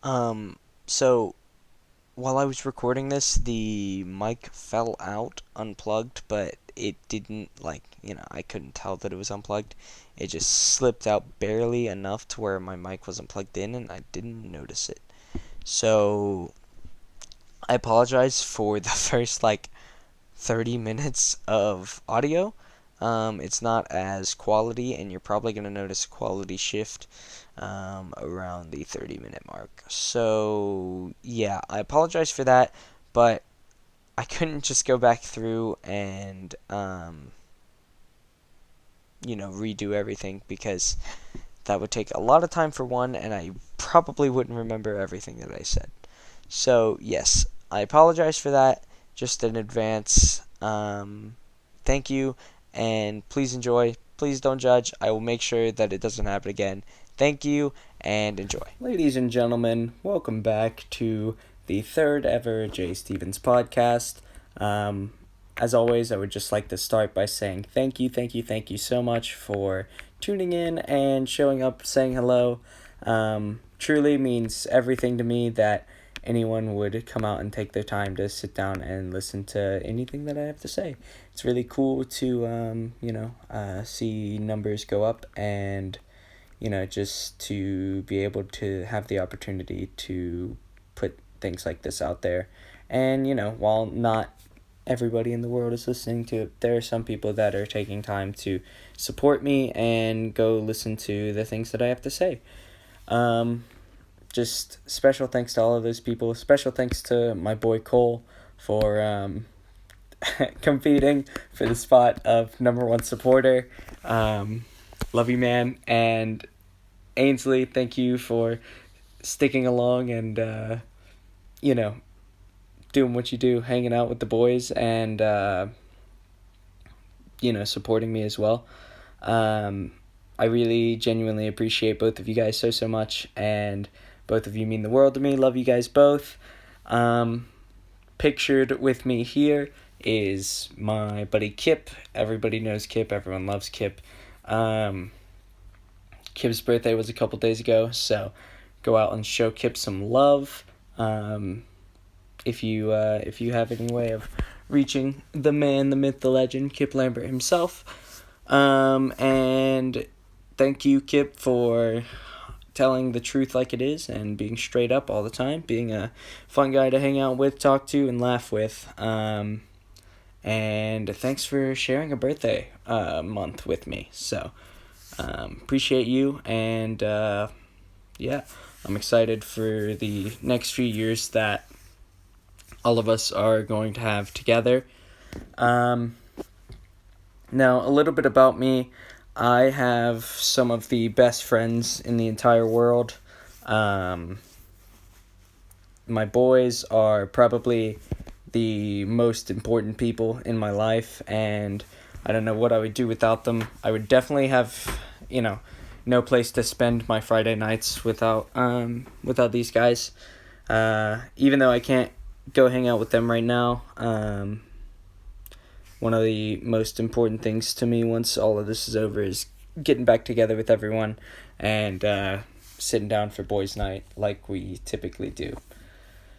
So while I was recording this, the mic fell out unplugged, but it didn't, I couldn't tell that it was unplugged. It just slipped out barely enough to where my mic wasn't plugged in and I didn't notice it. So I apologize for the first 30 minutes of audio. It's not as quality, and you're probably going to notice a quality shift around the 30-minute mark. So, yeah, I apologize for that, but I couldn't just go back through and, redo everything because that would take a lot of time for one, and I probably wouldn't remember everything that I said. So, yes, I apologize for that just in advance. Thank you, and please enjoy. Please don't judge. I will make sure that it doesn't happen again. Thank you, and enjoy. Ladies and gentlemen, welcome back to the third ever Jay Stevens podcast. Um, as always, I would just like to start by saying thank you so much for tuning in and showing up, saying hello. Truly means everything to me that anyone would come out and take their time to sit down and listen to anything that I have to say. It's really cool to, see numbers go up and, just to be able to have the opportunity to put things like this out there. And, while not everybody in the world is listening to it, there are some people that are taking time to support me and go listen to the things that I have to say. Just special thanks to all of those people. Special thanks to my boy Cole for competing for the spot of number one supporter. Love you, man. And Ainsley, thank you for sticking along and, doing what you do, hanging out with the boys and, supporting me as well. I really genuinely appreciate both of you guys so much, and both of you mean the world to me. Love you guys both. Pictured with me here is my buddy Kip. Everybody knows Kip. Everyone loves Kip. Kip's birthday was a couple days ago, so go out and show Kip some love. If you have any way of reaching the man, the myth, the legend, Kip Lambert himself. And thank you, Kip, for telling the truth like it is and being straight up all the time, being a fun guy to hang out with, talk to, and laugh with. And thanks for sharing a birthday month with me. So, appreciate you, and yeah, I'm excited for the next few years that all of us are going to have together. Now, a little bit about me. I have some of the best friends in the entire world. My boys are probably the most important people in my life, and I don't know what I would do without them. I would definitely have, no place to spend my Friday nights without these guys. Even though I can't go hang out with them right now, one of the most important things to me once all of this is over is getting back together with everyone and sitting down for boys' night like we typically do.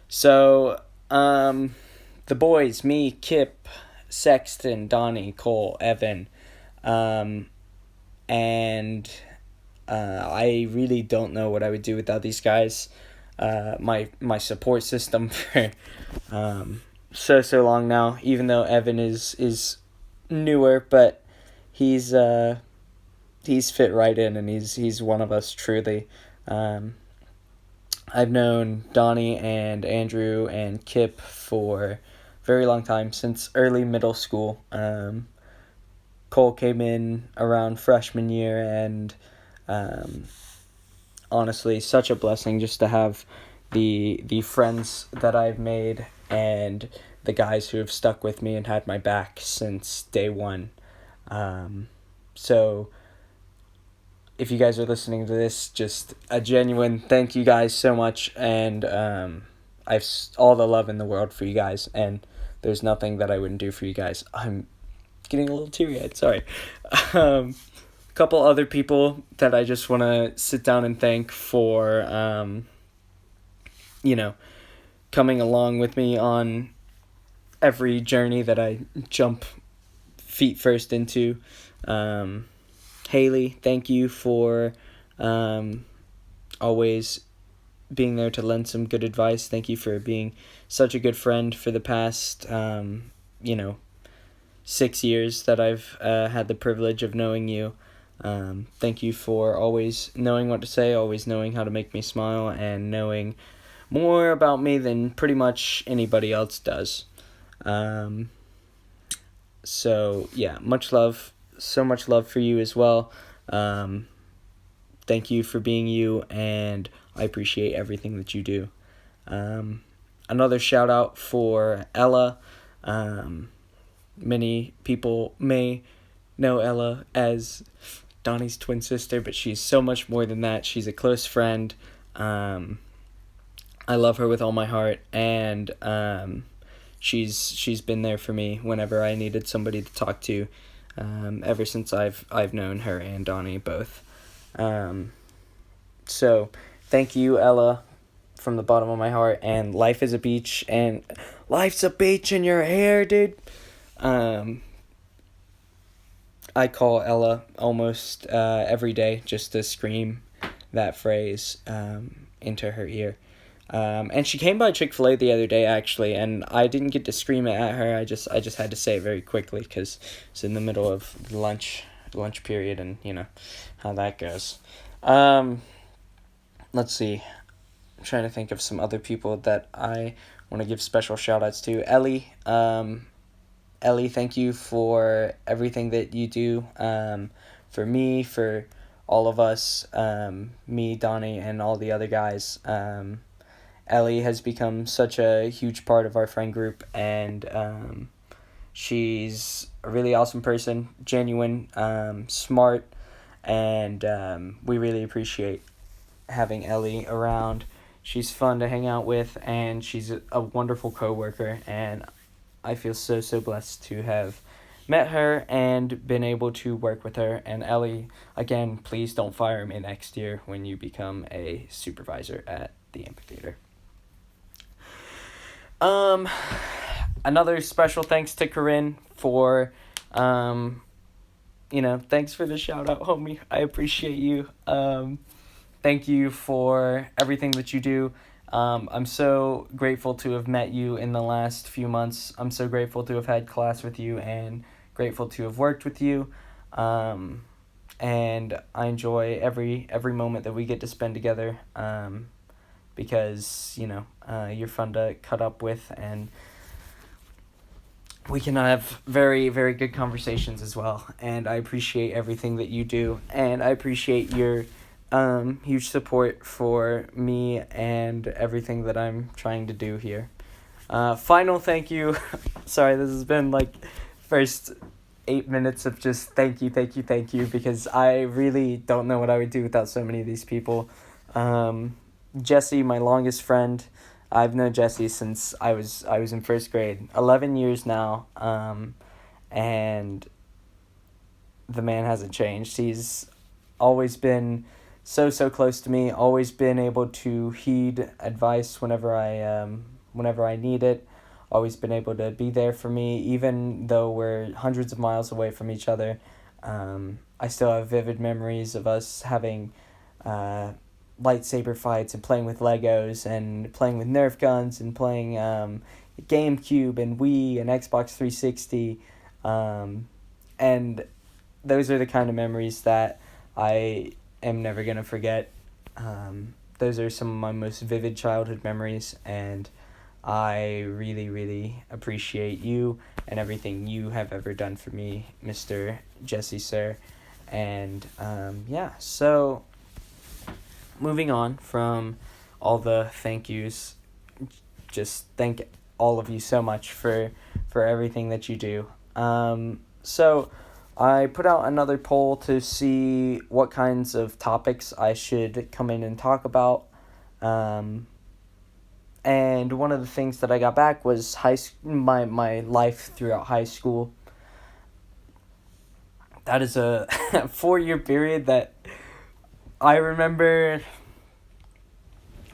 So, the boys, me, Kip, Sexton, Donnie, Cole, Evan, and I really don't know what I would do without these guys. My support system for so long now, even though Evan is newer, but he's fit right in, and he's one of us truly. I've known Donnie and Andrew and Kip for a very long time, since early middle school. Cole came in around freshman year, and honestly, such a blessing just to have the friends that I've made and the guys who have stuck with me and had my back since day one. So if you guys are listening to this, just a genuine thank you guys so much, and I've all the love in the world for you guys, and there's nothing that I wouldn't do for you guys. I'm getting a little teary-eyed, sorry. Couple other people that I just want to sit down and thank for you know, coming along with me on every journey that I jump feet first into. Haley, thank you for always being there to lend some good advice. Thank you for being such a good friend for the past, 6 years that I've had the privilege of knowing you. Thank you for always knowing what to say, always knowing how to make me smile, and knowing more about me than pretty much anybody else does. So, yeah, much love, so much love for you as well. Thank you for being you, and I appreciate everything that you do. Another shout out for Ella. Many people may know Ella as Donnie's twin sister, but she's so much more than that. She's a close friend. I love her with all my heart, and she's been there for me whenever I needed somebody to talk to. Ever since I've known her and Donnie both. So thank you, Ella, from the bottom of my heart. And life is a beach, and life's a beach in your hair, dude. I call Ella almost every day just to scream that phrase into her ear. And she came by Chick-fil-A the other day, actually, and I didn't get to scream it at her. I just had to say it very quickly because it's in the middle of lunch period, and you know how that goes. Let's see. I'm trying to think of some other people that I want to give special shout-outs to. Ellie, thank you for everything that you do for me, for all of us, me, Donnie, and all the other guys. Ellie has become such a huge part of our friend group, and she's a really awesome person, genuine, smart, and we really appreciate having Ellie around. She's fun to hang out with, and she's a wonderful coworker, and I feel so blessed to have met her and been able to work with her. And Ellie, again, please don't fire me next year when you become a supervisor at the amphitheater. Another special thanks to Corinne for, thanks for the shout out, homie. I appreciate you. Thank you for everything that you do. I'm so grateful to have met you in the last few months. I'm so grateful to have had class with you and grateful to have worked with you. And I enjoy every moment that we get to spend together. Because, you're fun to cut up with, and we can have very, very good conversations as well. And I appreciate everything that you do, and I appreciate your huge support for me and everything that I'm trying to do here. Final thank you. Sorry, this has been like first 8 minutes of just thank you, because I really don't know what I would do without so many of these people. Jesse, my longest friend. I've known Jesse since I was in first grade. 11 years now, and the man hasn't changed. He's always been so close to me, always been able to heed advice whenever I need it, always been able to be there for me, even though we're hundreds of miles away from each other. I still have vivid memories of us having lightsaber fights and playing with Legos and playing with Nerf guns and playing GameCube and Wii and Xbox 360. And those are the kind of memories that I am never going to forget. Those are some of my most vivid childhood memories, and I really, really appreciate you and everything you have ever done for me, Mr. Jesse, sir. And so moving on from all the thank yous, just thank all of you so much for everything that you do. So I put out another poll to see what kinds of topics I should come in and talk about. And one of the things that I got back was my life throughout high school. That is a 4-year period that I remember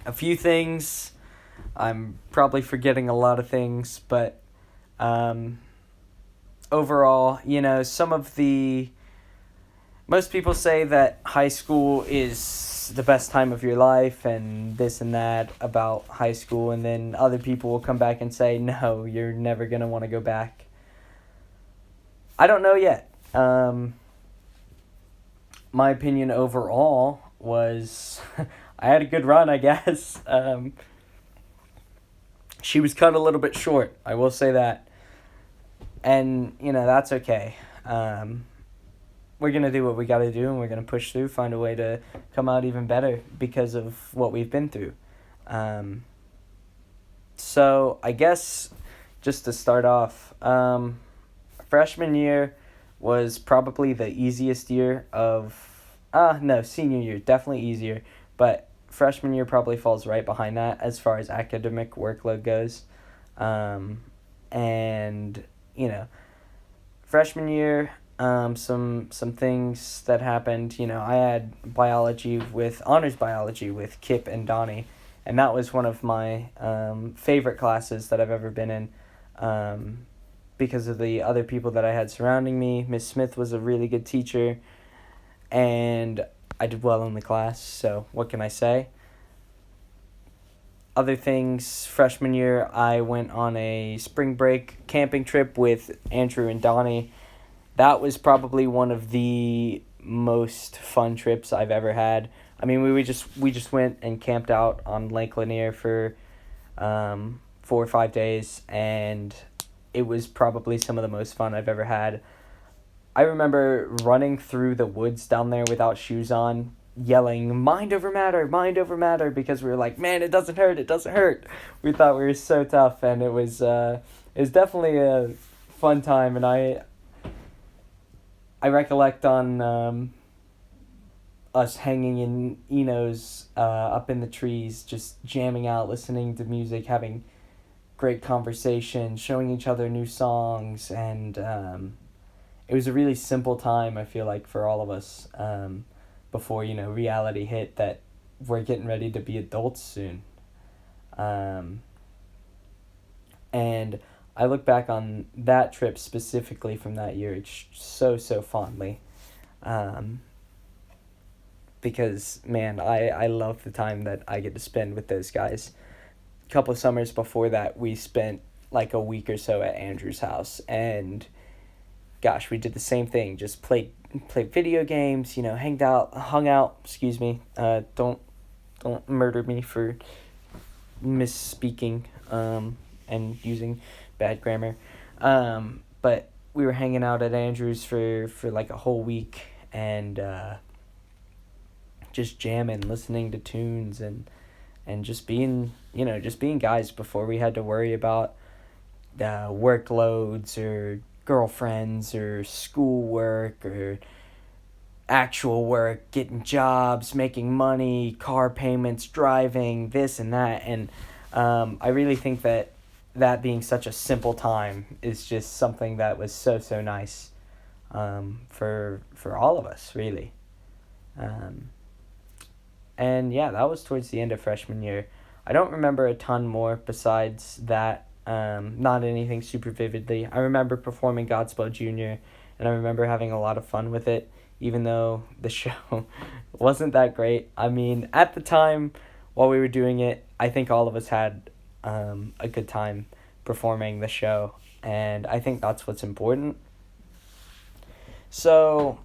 a few things. I'm probably forgetting a lot of things, but um, overall, some of the most people say that high school is the best time of your life and this and that about high school, and then other people will come back and say, no, you're never going to want to go back. I don't know yet. My opinion overall was I had a good run, I guess. She was cut a little bit short, I will say that. And, that's okay. We're going to do what we got to do, and we're going to push through, find a way to come out even better because of what we've been through. So I guess just to start off, freshman year was probably the easiest year no, senior year, definitely easier, but freshman year probably falls right behind that as far as academic workload goes. And, freshman year, some things that happened. I had honors biology with Kip and Donnie, and that was one of my favorite classes that I've ever been in, because of the other people that I had surrounding me. Miss Smith was a really good teacher, and I did well in the class. So what can I say? Other things, freshman year, I went on a spring break camping trip with Andrew and Donnie. That was probably one of the most fun trips I've ever had. I mean, we just went and camped out on Lake Lanier for 4 or 5 days, and it was probably some of the most fun I've ever had. I remember running through the woods down there without shoes on, yelling, mind over matter, because we were like, man, it doesn't hurt. We thought we were so tough, and it was definitely a fun time, and I recollect on us hanging in Eno's up in the trees, just jamming out, listening to music, having great conversation, showing each other new songs, and it was a really simple time, I feel like, for all of us, before, reality hit that we're getting ready to be adults soon. And I look back on that trip specifically from that year so fondly, because, man, I love the time that I get to spend with those guys. A couple of summers before that, we spent like a week or so at Andrew's house, and gosh, we did the same thing. Just played video games. Hung out. Excuse me. Don't murder me for misspeaking and using bad grammar. But we were hanging out at Andrew's for like a whole week, and just jamming, listening to tunes, and just being guys before we had to worry about workloads or girlfriends or schoolwork or actual work, getting jobs, making money, car payments, driving, this and that. And I really think that being such a simple time is just something that was so nice, for all of us, really. And yeah, that was towards the end of freshman year. I don't remember a ton more besides that. Not anything super vividly. I remember performing Godspell Junior, and I remember having a lot of fun with it, even though the show wasn't that great. I mean, at the time, while we were doing it, I think all of us had a good time performing the show, and I think that's what's important. So,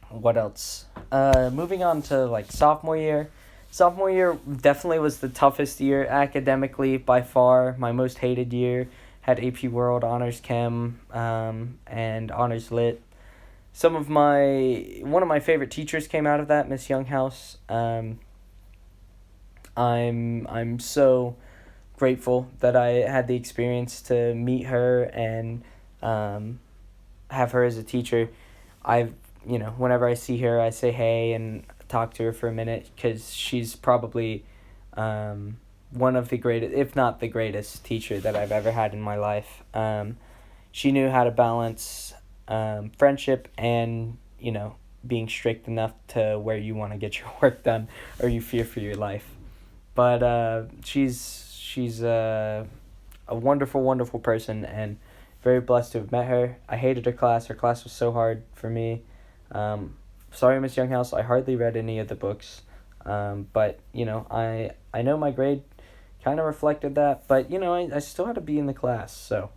what else? Moving on to like sophomore year. Sophomore year definitely was the toughest year academically by far. My most hated year. Had AP World, Honors Chem, and Honors Lit. One of my favorite teachers came out of that, Miss Younghouse. I'm so grateful that I had the experience to meet her and have her as a teacher. Whenever I see her, I say hey and talk to her for a minute, because she's probably one of the greatest, if not the greatest, teacher that I've ever had in my life. She knew how to balance friendship and, being strict enough to where you want to get your work done or you fear for your life. But she's she's a wonderful, wonderful person, and very blessed to have met her. I hated her class. Her class was so hard for me. Sorry, Miss Younghouse. I hardly read any of the books. But, I know my grade kind of reflected that. But, I still had to be in the class. So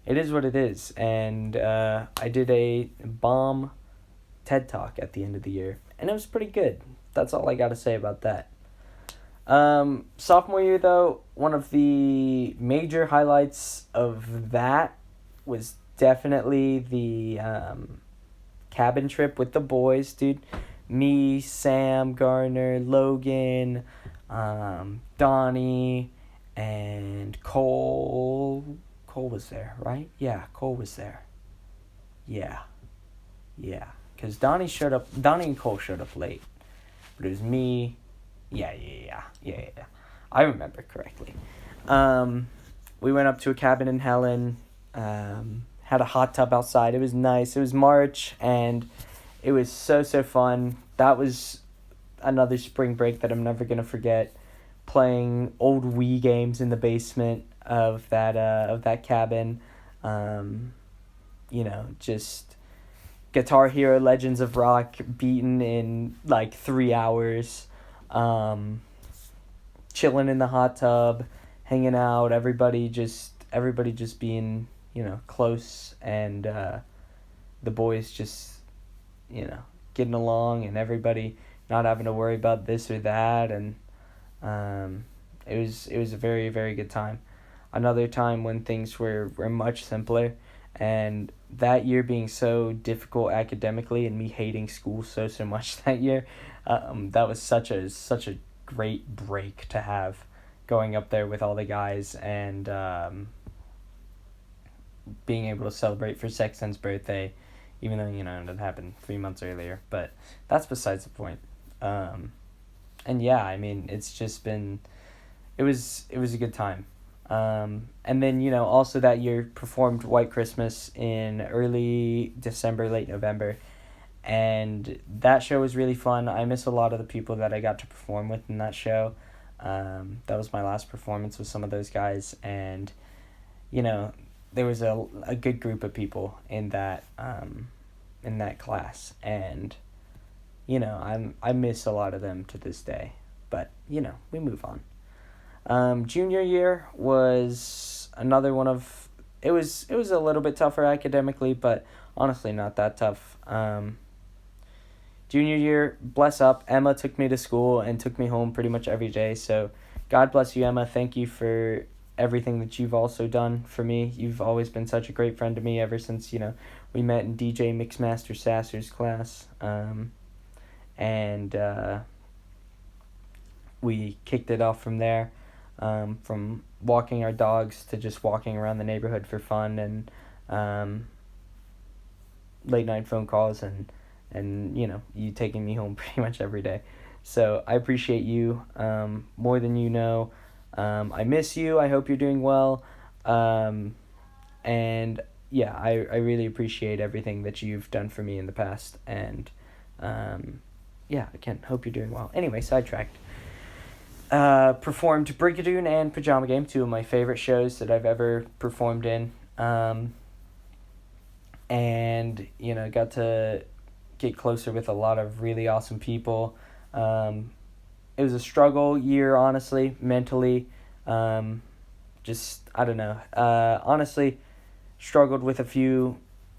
it is what it is. And I did a bomb TED Talk at the end of the year. And it was pretty good. That's all I got to say about that. Sophomore year, though, one of the major highlights of that was definitely the cabin trip with the boys, dude. Me, Sam, Garner, Logan, Donnie, and Cole. Cole was there, right? Yeah, Cole was there. Yeah. Yeah. Because Donnie and Cole showed up late. But it was me. Yeah. I remember correctly. We went up to a cabin in Helen. Had a hot tub outside. It was nice. It was March, and it was so fun. That was another spring break that I'm never gonna forget. Playing old Wii games in the basement of that cabin. Just Guitar Hero Legends of Rock beaten in like 3 hours. Chilling in the hot tub, hanging out, everybody just being, close, and the boys just, getting along, and everybody not having to worry about this or that, and it was a very, very good time. Another time when things were much simpler, and that year being so difficult academically and me hating school so much that year, that was such a great break to have, going up there with all the guys, and being able to celebrate for Sexton's birthday, even though it happened 3 months earlier. But that's besides the point. And yeah, I mean, it's just been, it was a good time. And then, also that year performed White Christmas in early December, late November. And that show was really fun. I miss a lot of the people that I got to perform with in that show. That was my last performance with some of those guys. And, there was a good group of people in that class. And, I miss a lot of them to this day. But, we move on. Junior year was another one of, it was a little bit tougher academically, but honestly not that tough. Junior year, bless up, Emma took me to school and took me home pretty much every day, so God bless you, Emma. Thank you for everything that you've also done for me. You've always been such a great friend to me ever since, we met in DJ Mixmaster Sasser's class, and we kicked it off from there. From walking our dogs to just walking around the neighborhood for fun, and late night phone calls, and you taking me home pretty much every day. So I appreciate you more than you know. I miss you. I hope you're doing well. And yeah, I really appreciate everything that you've done for me in the past. And yeah, again, hope you're doing well. Anyway, sidetracked. Performed Brigadoon and Pajama Game, two of my favorite shows that I've ever performed in. And, got to get closer with a lot of really awesome people. It was a struggle year, honestly, mentally. Just, I don't know. Honestly, struggled with a few,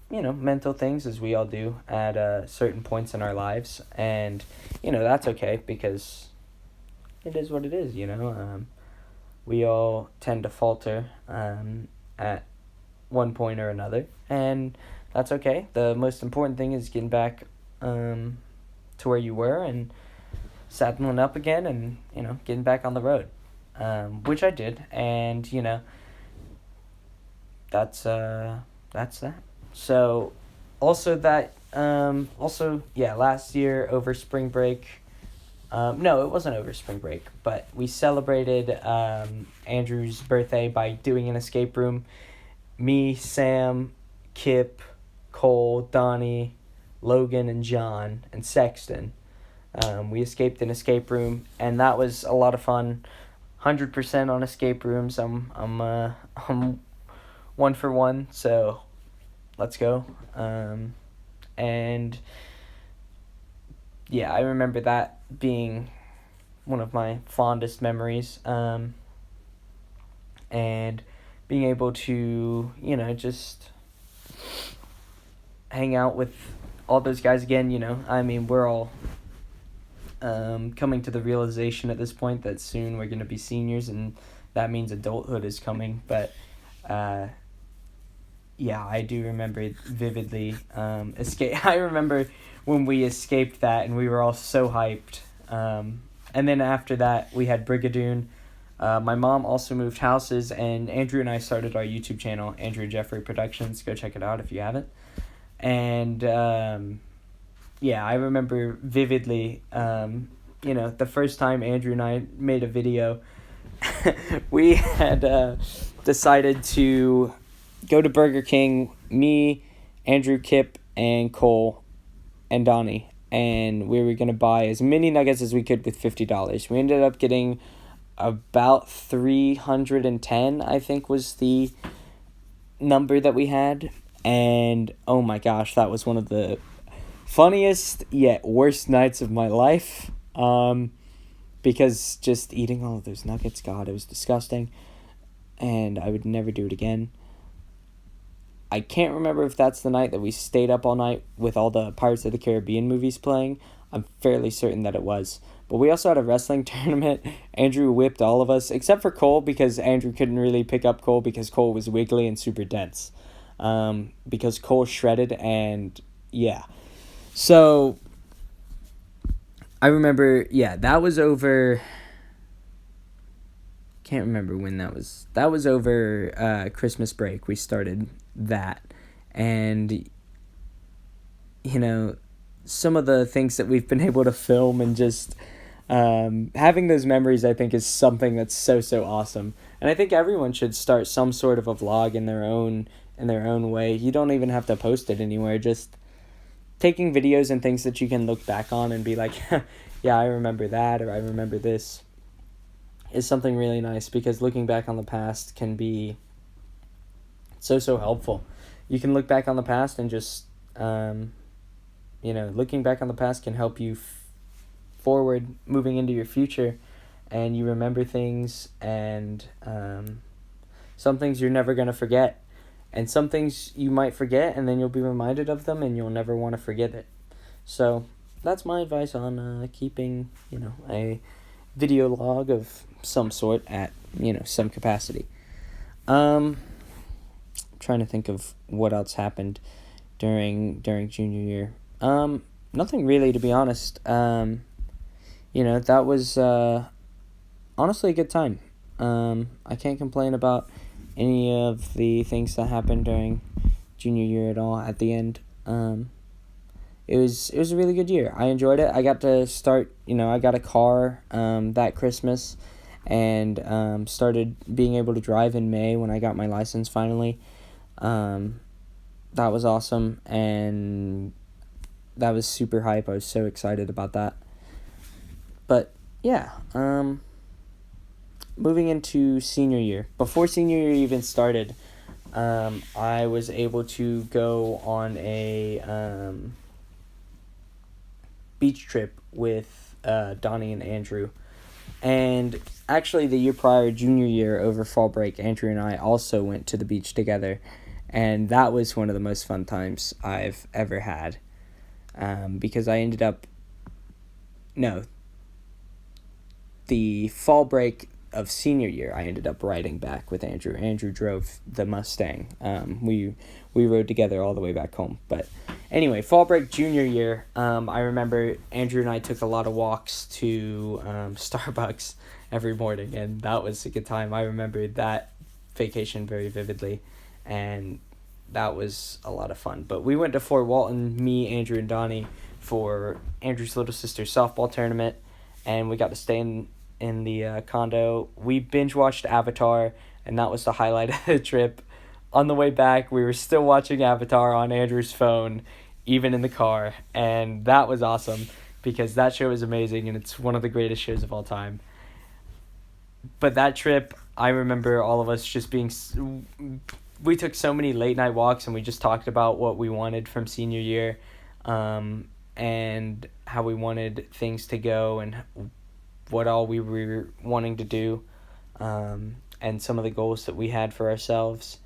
mental things, as we all do at certain points in our lives. And, that's okay, because it is what it is, we all tend to falter at one point or another, and that's okay. The most important thing is getting back to where you were and saddling up again, and getting back on the road, which I did, and that's that. So also last year over spring break. No, it wasn't over spring break, but we celebrated Andrew's birthday by doing an escape room. Me, Sam, Kip, Cole, Donnie, Logan, and John, and Sexton. We escaped an escape room, and that was a lot of fun. 100% on escape rooms. I'm 1 for 1. So let's go. And yeah, I remember that being one of my fondest memories. And being able to, just hang out with all those guys again. I mean, we're all coming to the realization at this point that soon we're going to be seniors, and that means adulthood is coming. But yeah, I do remember it vividly. I remember when we escaped that, and we were all so hyped. And then after that, we had Brigadoon. My mom also moved houses, and Andrew and I started our YouTube channel, Andrew and Jeffrey Productions. Go check it out if you haven't. And yeah, I remember vividly, the first time Andrew and I made a video, we had decided to go to Burger King, me, Andrew, Kip, and Cole, and Donnie, and we were going to buy as many nuggets as we could with $50. We ended up getting about 310, I think was the number that we had, and oh my gosh, that was one of the funniest yet worst nights of my life, because just eating all of those nuggets, God, it was disgusting, and I would never do it again. I can't remember if that's the night that we stayed up all night with all the Pirates of the Caribbean movies playing. I'm fairly certain that it was. But we also had a wrestling tournament. Andrew whipped all of us, except for Cole, because Andrew couldn't really pick up Cole because Cole was wiggly and super dense. Because Cole shredded, and yeah. So I remember, yeah, that was over. Can't remember when that was. That was over Christmas break. We started that. And, some of the things that we've been able to film and just having those memories, I think, is something that's so, so awesome. And I think everyone should start some sort of a vlog in their own way. You don't even have to post it anywhere. Just taking videos and things that you can look back on and be like, yeah, I remember that, or I remember this, is something really nice, because looking back on the past can be so, so helpful. You can look back on the past and just, looking back on the past can help you forward, moving into your future, and you remember things, and some things you're never going to forget, and some things you might forget, and then you'll be reminded of them, and you'll never want to forget it. So that's my advice on keeping, a video log of some sort at, some capacity. Trying to think of what else happened during junior year. Nothing really, to be honest. That was honestly a good time. I can't complain about any of the things that happened during junior year at all. At the end, it was a really good year. I enjoyed it. I got to start. I got a car that Christmas, and started being able to drive in May when I got my license finally. That was awesome, and that was super hype. I was so excited about that. But yeah, moving into senior year. Before senior year even started, I was able to go on a beach trip with Donnie and Andrew. And actually, the year prior, junior year, over fall break, Andrew and I also went to the beach together. And that was one of the most fun times I've ever had. Because I ended up... No. The fall break of senior year, I ended up riding back with Andrew. Andrew drove the Mustang. We rode together all the way back home. But anyway, fall break junior year, I remember Andrew and I took a lot of walks to Starbucks every morning, and that was a good time. I remember that vacation very vividly, and that was a lot of fun. But we went to Fort Walton, me, Andrew, and Donnie, for Andrew's little sister's softball tournament, and we got to stay in the condo. We binge watched Avatar, and that was the highlight of the trip. On the way back, we were still watching Avatar on Andrew's phone, even in the car, and that was awesome, because that show is amazing, and it's one of the greatest shows of all time. But that trip, I remember all of us just being. We took so many late night walks and we just talked about what we wanted from senior year, and how we wanted things to go and what all we were wanting to do, and some of the goals that we had for ourselves.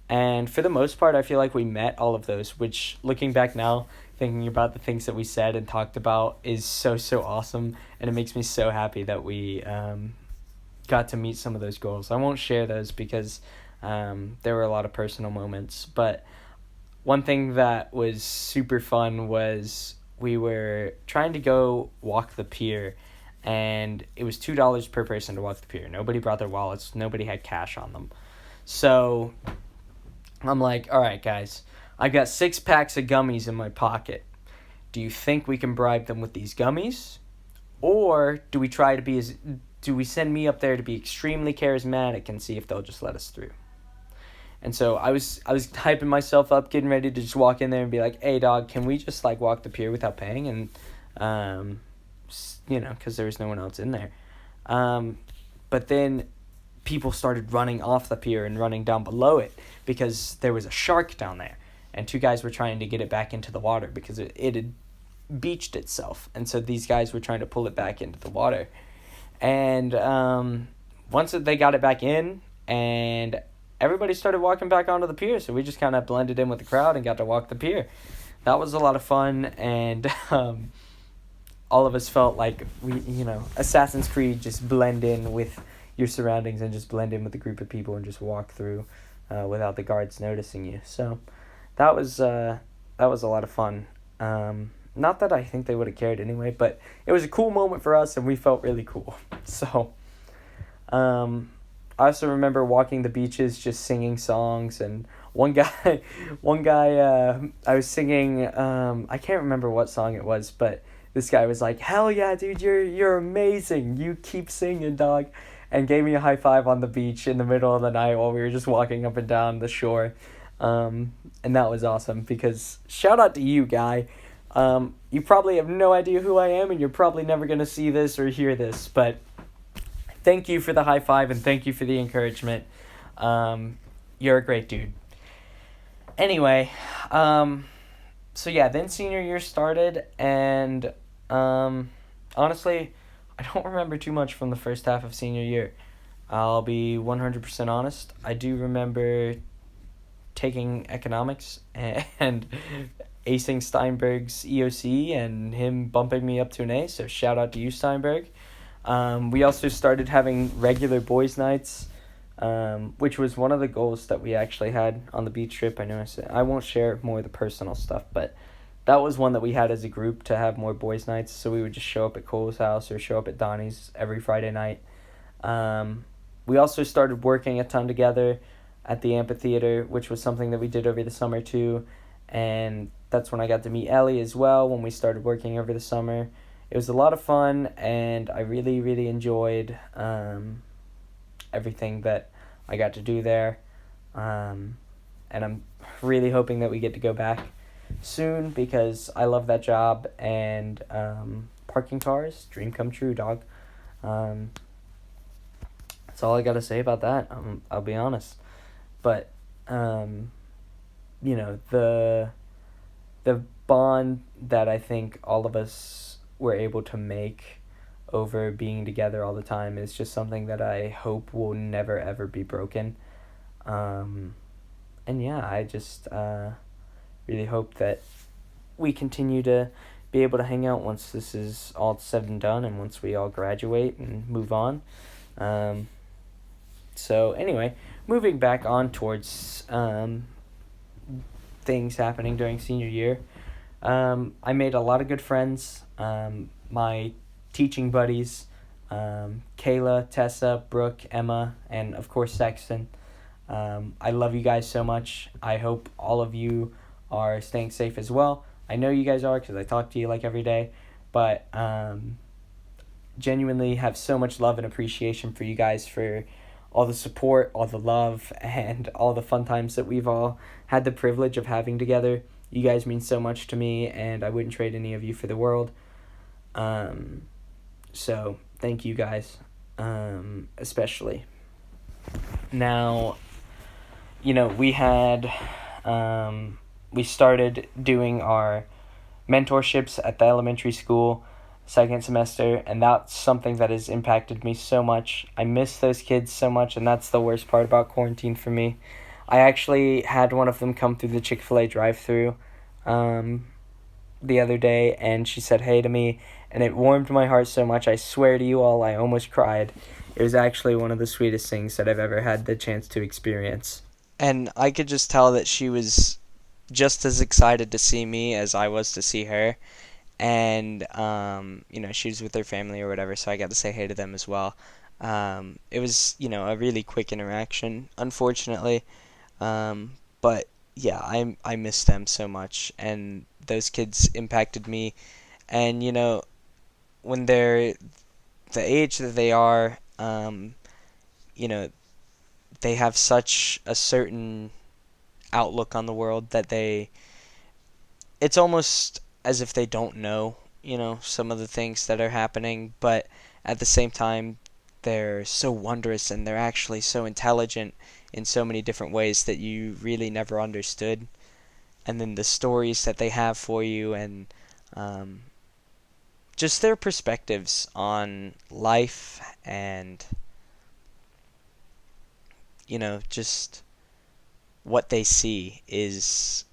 And for the most part, I feel like we met all of those, which looking back now, thinking about the things that we said and talked about is so, so awesome. And it makes me so happy that we got to meet some of those goals. I won't share those because there were a lot of personal moments. But one thing that was super fun was we were trying to go walk the pier, and it was $2 per person to walk the pier. Nobody brought their wallets. Nobody had cash on them. So I'm like, all right, guys, I got 6 packs of gummies in my pocket. Do you think we can bribe them with these gummies? Or do we send me up there to be extremely charismatic and see if they'll just let us through? And so I was hyping myself up, getting ready to just walk in there and be like, hey, dog, can we just, like, walk the pier without paying? And, because there was no one else in there. But then people started running off the pier and running down below it because there was a shark down there. And 2 guys were trying to get it back into the water because it had beached itself. And so these guys were trying to pull it back into the water. And once they got it back in, and everybody started walking back onto the pier, so we just kind of blended in with the crowd and got to walk the pier. That was a lot of fun, and all of us felt like Assassin's Creed, just blend in with your surroundings and just blend in with a group of people and just walk through without the guards noticing you. So that was a lot of fun. Not that I think they would have cared anyway, but it was a cool moment for us, and we felt really cool. So I also remember walking the beaches, just singing songs, and one guy, I was singing, I can't remember what song it was, but this guy was like, hell yeah, dude, you're amazing, you keep singing, dog, and gave me a high five on the beach in the middle of the night while we were just walking up and down the shore, and that was awesome, because shout out to you, guy. You probably have no idea who I am, and you're probably never going to see this or hear this, but thank you for the high five, and thank you for the encouragement. You're a great dude. Anyway, so yeah, then senior year started, and honestly, I don't remember too much from the first half of senior year. I'll be 100% honest. I do remember taking economics and acing Steinberg's EOC and him bumping me up to an A, so shout out to you, Steinberg. We also started having regular boys' nights, which was one of the goals that we actually had on the beach trip. I know I won't share more of the personal stuff, but that was one that we had as a group, to have more boys' nights. So we would just show up at Cole's house or show up at Donnie's every Friday night. We also started working a ton together at the amphitheater, which was something that we did over the summer too. And that's when I got to meet Ellie as well, when we started working over the summer. It was a lot of fun, and I really, really enjoyed everything that I got to do there. And I'm really hoping that we get to go back soon, because I love that job, and parking cars, dream come true, dog. That's all I got to say about that. I'll be honest. But, the bond that I think all of us were able to make over being together all the time is just something that I hope will never ever be broken. And yeah, I just really hope that we continue to be able to hang out once this is all said and done, and once we all graduate and move on. So anyway, moving back on towards things happening during senior year. I made a lot of good friends. My teaching buddies, Kayla, Tessa, Brooke, Emma, and of course Sexton. I love you guys so much. I hope all of you are staying safe as well. I know you guys are, because I talk to you like every day, but genuinely have so much love and appreciation for you guys, for all the support, all the love, and all the fun times that we've all had the privilege of having together. You guys mean so much to me, and I wouldn't trade any of you for the world. So thank you guys. especially. Now, you know, we started doing our mentorships at the elementary school second semester, and that's something that has impacted me so much. I miss those kids so much, and that's the worst part about quarantine for me. I actually had one of them come through the Chick-fil-A drive-thru um, the other day, and she said hey to me, and it warmed my heart so much. I swear to you all, I almost cried. It was actually one of the sweetest things that I've ever had the chance to experience. And I could just tell that she was just as excited to see me as I was to see her. And she was with her family or whatever, so I got to say hey to them as well. It was a really quick interaction, unfortunately, but yeah, I miss them so much, and those kids impacted me. And when they're the age that they are, you know, they have such a certain outlook on the world that it's almost as if they don't know, some of the things that are happening, but at the same time, they're so wondrous and they're actually so intelligent in so many different ways that you really never understood. And then the stories that they have for you, and um, just their perspectives on life, and just what they see is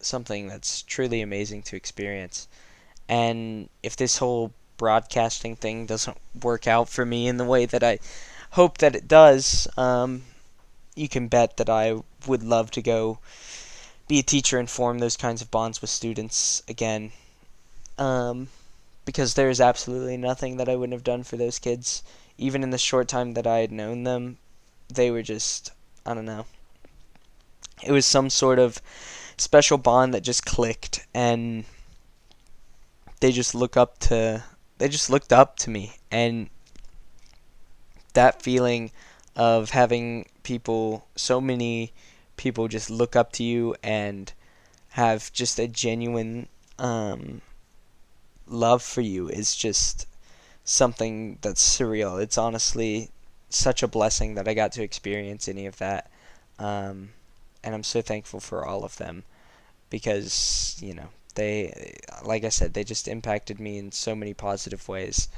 something that's truly amazing to experience. And if this whole broadcasting thing doesn't work out for me in the way that I hope that it does, you can bet that I would love to go be a teacher and form those kinds of bonds with students again. Um, because there is absolutely nothing that I wouldn't have done for those kids. Even in the short time that I had known them, they were just, I don't know. It was some sort of special bond that just clicked, and they just look up to they just looked up to me. And that feeling of having so many people just look up to you and have just a genuine love for you is just something that's surreal. It's honestly such a blessing that I got to experience any of that. Um, and I'm so thankful for all of them, because, like I said, they just impacted me in so many positive ways,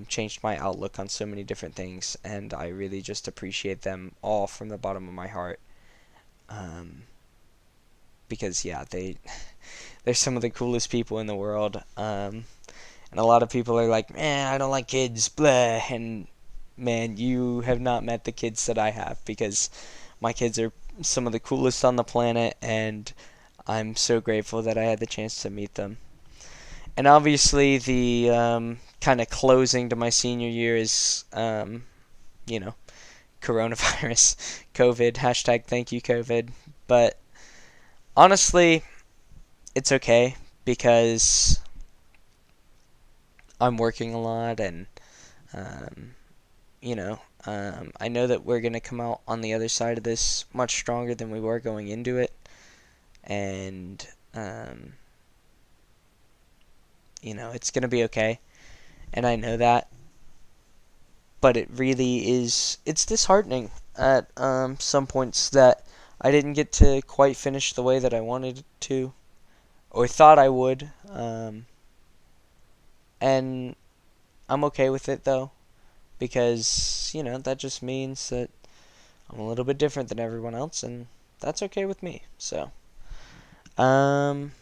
changed my outlook on so many different things, and I really just appreciate them all from the bottom of my heart. Um, because, yeah, they're some of the coolest people in the world. And a lot of people are like, man, I don't like kids, blah. And man, you have not met the kids that I have, because my kids are some of the coolest on the planet, and I'm so grateful that I had the chance to meet them. And obviously, the kind of closing to my senior year is, you know, coronavirus, COVID, hashtag thank you, COVID. But honestly, it's okay, because I'm working a lot, and um, I know that we're going to come out on the other side of this much stronger than we were going into it. And, it's going to be okay. And I know that. But it really is, it's disheartening at some points that I didn't get to quite finish the way that I wanted to, or thought I would. And I'm okay with it, though, because, that just means that I'm a little bit different than everyone else, and that's okay with me. So, um,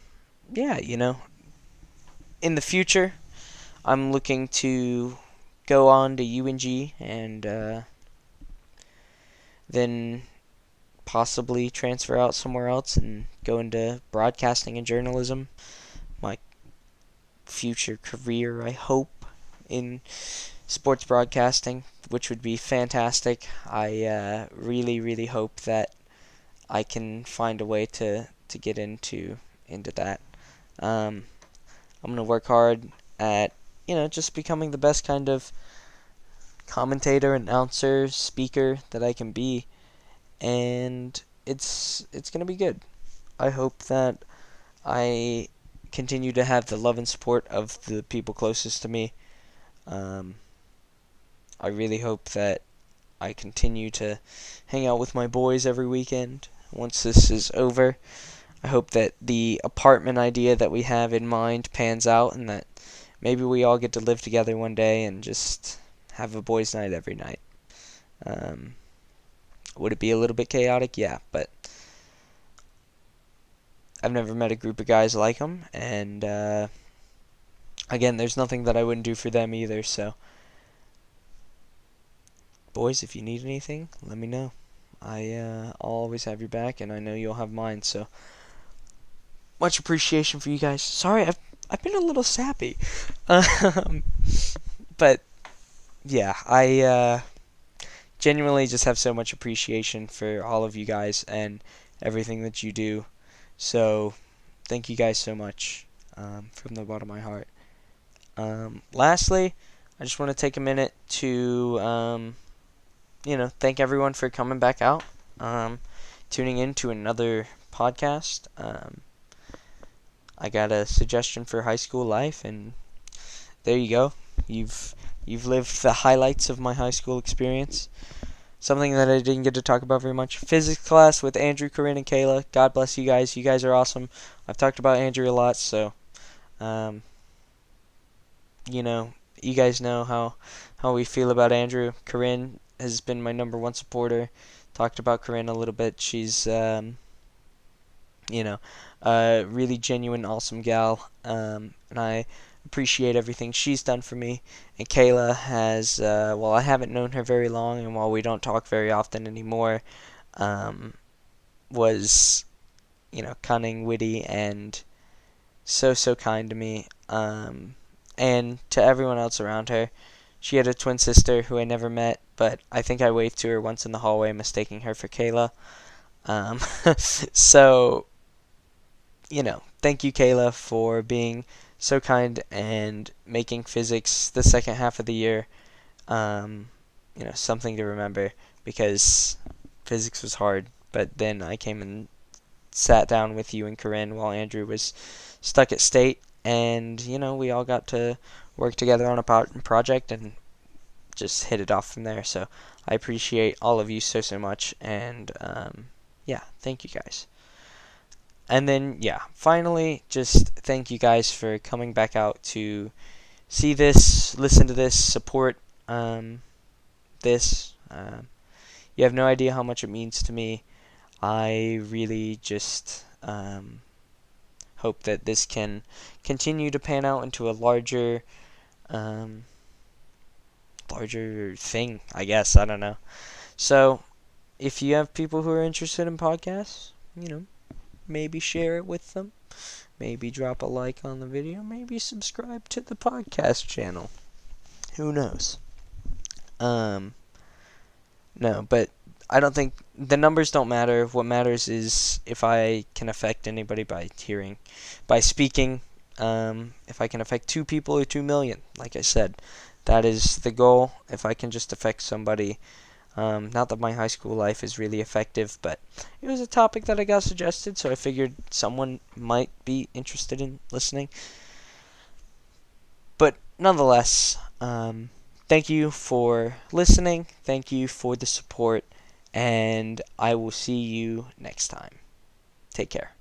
yeah, in the future, I'm looking to go on to UNG, and then possibly transfer out somewhere else and go into broadcasting and journalism. My future career, I hope, in sports broadcasting, which would be fantastic. I really, really hope that I can find a way to get into that. Um, I'm gonna work hard at just becoming the best kind of commentator, announcer, speaker that I can be, and it's gonna be good. I hope that I continue to have the love and support of the people closest to me. Um, I really hope that I continue to hang out with my boys every weekend once this is over. I hope that the apartment idea that we have in mind pans out and that maybe we all get to live together one day and just have a boys' night every night. Um, would it be a little bit chaotic? Yeah, but I've never met a group of guys like them, and again, there's nothing that I wouldn't do for them either. So, boys, if you need anything, let me know. I'll always have your back, and I know you'll have mine. So, much appreciation for you guys. Sorry, I've been a little sappy, um, but yeah, I genuinely just have so much appreciation for all of you guys and everything that you do. So, thank you guys so much from the bottom of my heart. Lastly, I just want to take a minute to, thank everyone for coming back out, tuning in to another podcast. I got a suggestion for high school life, and there you go. You've lived the highlights of my high school experience. Something that I didn't get to talk about very much. Physics class with Andrew, Corinne, and Kayla. God bless you guys. You guys are awesome. I've talked about Andrew a lot, so um, you guys know how we feel about Andrew. Corinne has been my number one supporter. Talked about Corinne a little bit. She's a really genuine, awesome gal, and I appreciate everything she's done for me. And Kayla has, I haven't known her very long, and while we don't talk very often anymore, um, was, cunning, witty, and so kind to me, and to everyone else around her. She had a twin sister who I never met, but I think I waved to her once in the hallway, mistaking her for Kayla. Um, so, thank you, Kayla, for being so kind and making physics the second half of the year, something to remember because physics was hard. But then I came and sat down with you and Corinne while Andrew was stuck at state, and we all got to work together on a project and just hit it off from there. So I appreciate all of you so much, and yeah, thank you guys. And then yeah, finally, just thank you guys for coming back out to see this, listen to this, support this. You have no idea how much it means to me. I really just hope that this can continue to pan out into a um, larger thing, I guess. I don't know. So, if you have people who are interested in podcasts, maybe share it with them. Maybe drop a like on the video. Maybe subscribe to the podcast channel. Who knows? Um, no, but I don't think the numbers don't matter. What matters is if I can affect anybody by speaking. If I can affect 2 people or 2 million, like I said, that is the goal. If I can just affect somebody, not that my high school life is really effective, but it was a topic that I got suggested, so I figured someone might be interested in listening. But nonetheless, thank you for listening. Thank you for the support, and I will see you next time. Take care.